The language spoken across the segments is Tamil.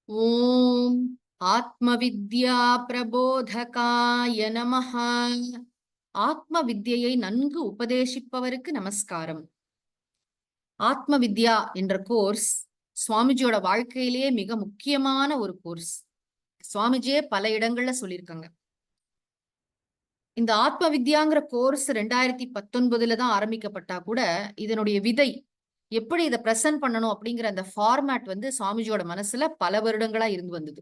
ஓம் ஆத்மவித்யா பிரபோதகாய நமஹ. ஆத்ம வித்யை நன்கு உபதேசிப்பவருக்கு நமஸ்காரம். ஆத்ம வித்யா என்ற கோர்ஸ் சுவாமிஜியோட வாழ்க்கையிலேயே மிக முக்கியமான ஒரு கோர்ஸ். சுவாமிஜியே பல இடங்கள்ல சொல்லியிருக்காங்க. இந்த ஆத்ம வித்யாங்கிற கோர்ஸ் 2019 தான் ஆரம்பிக்கப்பட்டா கூட இதனுடைய விதை எப்படி இதை பிரசன்ட் பண்ணணும் அப்படிங்கிற அந்த ஃபார்மேட் சுவாமிஜியோட மனசுல பல வருடங்களா இருந்து வந்தது.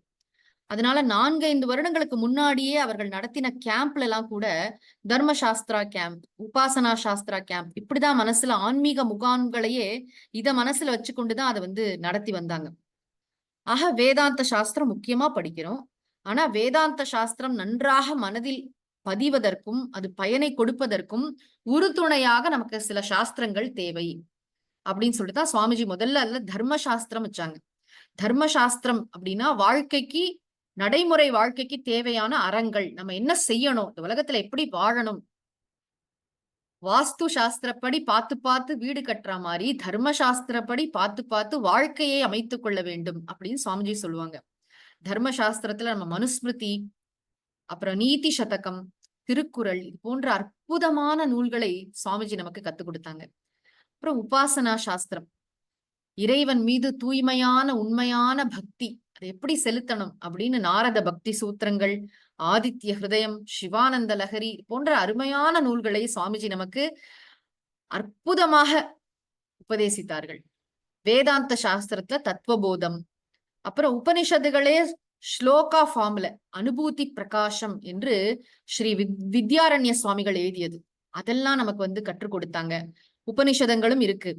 அதனால 4-5 வருடங்களுக்கு முன்னாடியே அவர்கள் நடத்தின கேம்ப்ல எல்லாம் கூட தர்ம சாஸ்திரா கேம்ப், உபாசனா சாஸ்திரா கேம்ப் இப்படிதான் மனசுல ஆன்மீக முகாம்களையே இத மனசுல வச்சுக்கொண்டுதான் அதை நடத்தி வந்தாங்க. ஆக வேதாந்த சாஸ்திரம் முக்கியமா படிக்கிறோம். ஆனா வேதாந்த சாஸ்திரம் நன்றாக மனதில் பதிவதற்கும் அது பயனை கொடுப்பதற்கும் உறுதுணையாக நமக்கு சில சாஸ்திரங்கள் தேவை அப்படின்னு சொல்லிட்டு தான் சுவாமிஜி முதல்ல அதுல தர்ம சாஸ்திரம் வச்சாங்க. தர்ம சாஸ்திரம் அப்படின்னா வாழ்க்கைக்கு நடைமுறை வாழ்க்கைக்கு தேவையான அறங்கள், நம்ம என்ன செய்யணும், இந்த உலகத்துல எப்படி வாழணும், வாஸ்து சாஸ்திரப்படி பார்த்து பார்த்து வீடு கட்டுற மாதிரி தர்ம சாஸ்திரப்படி பார்த்து பார்த்து வாழ்க்கையை அமைத்துக் கொள்ள வேண்டும் அப்படின்னு சுவாமிஜி சொல்லுவாங்க. தர்ம சாஸ்திரத்துல நம்ம மனுஸ்மிருதி, அப்புறம் நீதி சதகம், திருக்குறள் இது போன்ற அற்புதமான நூல்களை சுவாமிஜி நமக்கு கத்துக் கொடுத்தாங்க. அப்புறம் உபாசனா சாஸ்திரம், இறைவன் மீது தூய்மையான உண்மையான பக்தி அதை எப்படி செலுத்தணும் அப்படின்னு நாரத பக்தி சூத்திரங்கள், ஆதித்ய ஹிருதயம், சிவானந்த லஹரி போன்ற அருமையான நூல்களை சுவாமிஜி நமக்கு அற்புதமாக உபதேசித்தார்கள். வேதாந்த சாஸ்திரத்துல தத்துவபோதம், அப்புறம் உபனிஷத்துகளே ஸ்லோகா ஃபார்ம்ல அனுபூதி பிரகாசம் என்று ஸ்ரீ வித்யாரண்ய சுவாமிகள் எழுதியது அதெல்லாம் நமக்கு கற்றுக் கொடுத்தாங்க. உபனிஷதங்களும் இருக்கு.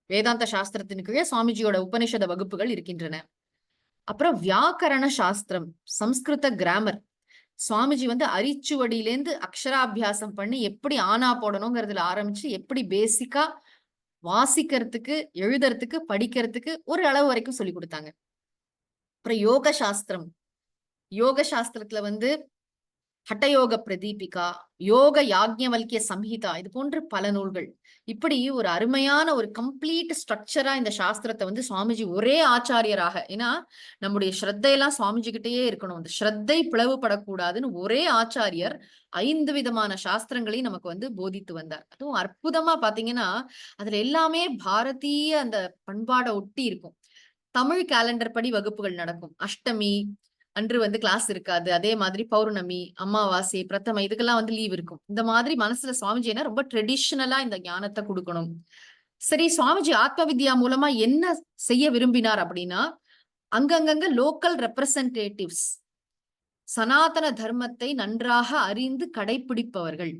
வேதாந்த சாஸ்திரத்தின் கீழே சுவாமிஜியோட உபனிஷத வகுப்புகள் இருக்கின்றன. அப்புறம் வியாக்கரண சாஸ்திரம், சம்ஸ்கிருத கிராமர், சுவாமிஜி அரிச்சுவடியிலேருந்து அக்ஷராபியாசம் பண்ணி எப்படி ஆனா போடணுங்கிறதுல ஆரம்பிச்சு எப்படி பேசிக்கா வாசிக்கிறதுக்கு, எழுதுறதுக்கு, படிக்கிறதுக்கு ஒரு அளவு வரைக்கும் சொல்லி கொடுத்தாங்க. அப்புறம் யோக சாஸ்திரம், யோக சாஸ்திரத்துல ஹட்டயோக பிரதீபிகா, யோக யாக்ஞவல்கிய சம்ஹிதா இது போன்ற பல நூல்கள். இப்படி ஒரு அருமையான ஒரு கம்ப்ளீட் ஸ்ட்ரக்சரா இந்த சாஸ்திரத்தை சுவாமிஜி ஒரே ஆச்சாரியராக, ஏன்னா நம்முடைய ஸ்ரத்தையெல்லாம் சுவாமிஜி கிட்டேயே இருக்கணும், அந்த ஸ்ரத்தை பிளவுபடக்கூடாதுன்னு ஒரே ஆச்சாரியர் 5 விதமான சாஸ்திரங்களையும் நமக்கு போதித்து வந்தார். அதுவும் அற்புதமா பாத்தீங்கன்னா அதுல எல்லாமே பாரதிய அந்த பண்பாடை ஒட்டி இருக்கும். தமிழ் கேலண்டர் படி வகுப்புகள் நடக்கும். அஷ்டமி அன்று கிளாஸ் இருக்காது. அதே மாதிரி பௌர்ணமி, அமாவாசை, பிரதமை இதுக்கெல்லாம் லீவ் இருக்கும். இந்த மாதிரி மனசுல சுவாமிஜி ரொம்ப ட்ரெடிஷனலா இந்த ஞானத்தை கொடுக்கணும். சரி, சுவாமிஜி ஆத்ம வித்யா மூலமா என்ன செய்ய விரும்பினார் அப்படின்னா, அங்கங்க லோக்கல் ரெப்ரசன்டேட்டிவ்ஸ், சனாதன தர்மத்தை நன்றாக அறிந்து கடைபிடிப்பவர்கள்,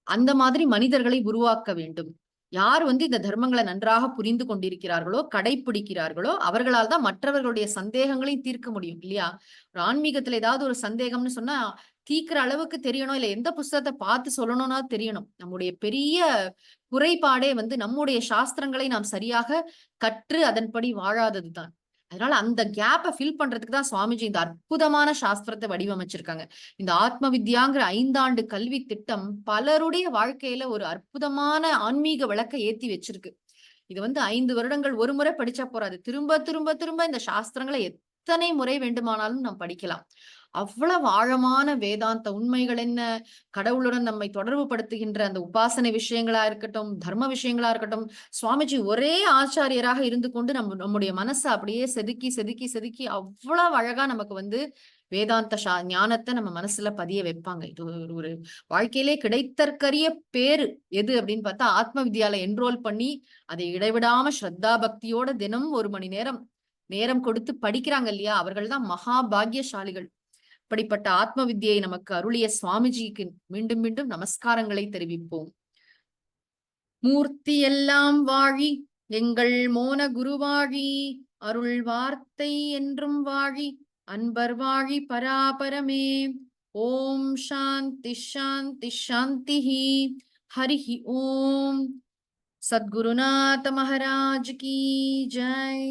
அந்த மாதிரி மனிதர்களை உருவாக்க வேண்டும். யார் இந்த தர்மங்களை நன்றாக புரிந்து கொண்டிருக்கிறார்களோ, கடைபிடிக்கிறார்களோ அவர்களால் தான் மற்றவர்களுடைய சந்தேகங்களையும் தீர்க்க முடியும் இல்லையா? ஒரு ஆன்மீகத்துல ஏதாவது ஒரு சந்தேகம்னு சொன்னா தீர்க்கிற அளவுக்கு தெரியணும், இல்ல எந்த புஸ்தகத்தை பார்த்து சொல்லணும்னா தெரியணும். நம்முடைய பெரிய குறைபாடே நம்முடைய சாஸ்திரங்களை நாம் சரியாக கற்று அதன்படி வாழாததுதான். அதனால அந்த கேப்பை ஃபில் பண்றதுக்கு தான் சுவாமிஜி இந்த அற்புதமான சாஸ்திரத்தை வடிவமைச்சிருக்காங்க. இந்த ஆத்ம வித்யாங்கிற 5 ஆண்டு கல்வி திட்டம் பலருடைய வாழ்க்கையில ஒரு அற்புதமான ஆன்மீக விளக்கை ஏத்தி வச்சிருக்கு. இது 5 வருடங்கள் ஒரு முறை படிச்சா போறாது. திரும்ப திரும்ப திரும்ப இந்த சாஸ்திரங்களை எத்தனை முறை வேண்டுமானாலும் நாம் படிக்கலாம். அவ்வளவு ஆழமான வேதாந்த உண்மைகள் என்ன, கடவுளுடன் நம்மை தொடர்பு படுத்துகின்ற அந்த உபாசனை விஷயங்களா இருக்கட்டும், தர்ம விஷயங்களா இருக்கட்டும், சுவாமிஜி ஒரே ஆச்சாரியராக இருந்து கொண்டு நம்முடைய மனசை அப்படியே செதுக்கி செதுக்கி செதுக்கி அவ்வளவு அழகா நமக்கு வேதாந்த ஞானத்தை நம்ம மனசுல பதிய வைப்பாங்க. இது ஒரு வாழ்க்கையிலே கிடைத்தற்கரிய பேரு எது அப்படின்னு பார்த்தா, ஆத்ம வித்யால என்ரோல் பண்ணி அதை இடைவிடாம ஸ்ரத்தா பக்தியோட தினம் 1 மணி நேரம் கொடுத்து படிக்கிறாங்க இல்லையா, அவர்கள் தான் மகா பாக்யசாலிகள். அப்படிப்பட்ட ஆத்ம வித்யை நமக்கு அருளிய சுவாமிஜிக்கு மீண்டும் மீண்டும் நமஸ்காரங்களை தெரிவிப்போம். மூர்த்தி எல்லாம் வாழி, எங்கள் மோன குருவாழி, அருள் வார்த்தை என்றும் வாழி, அன்பர் வாழி பராபரமே. ஓம் சாந்தி சாந்தி சாந்தி. ஹரிஹி ஓம். சத்குருநாத மகாராஜ் கி ஜெய்.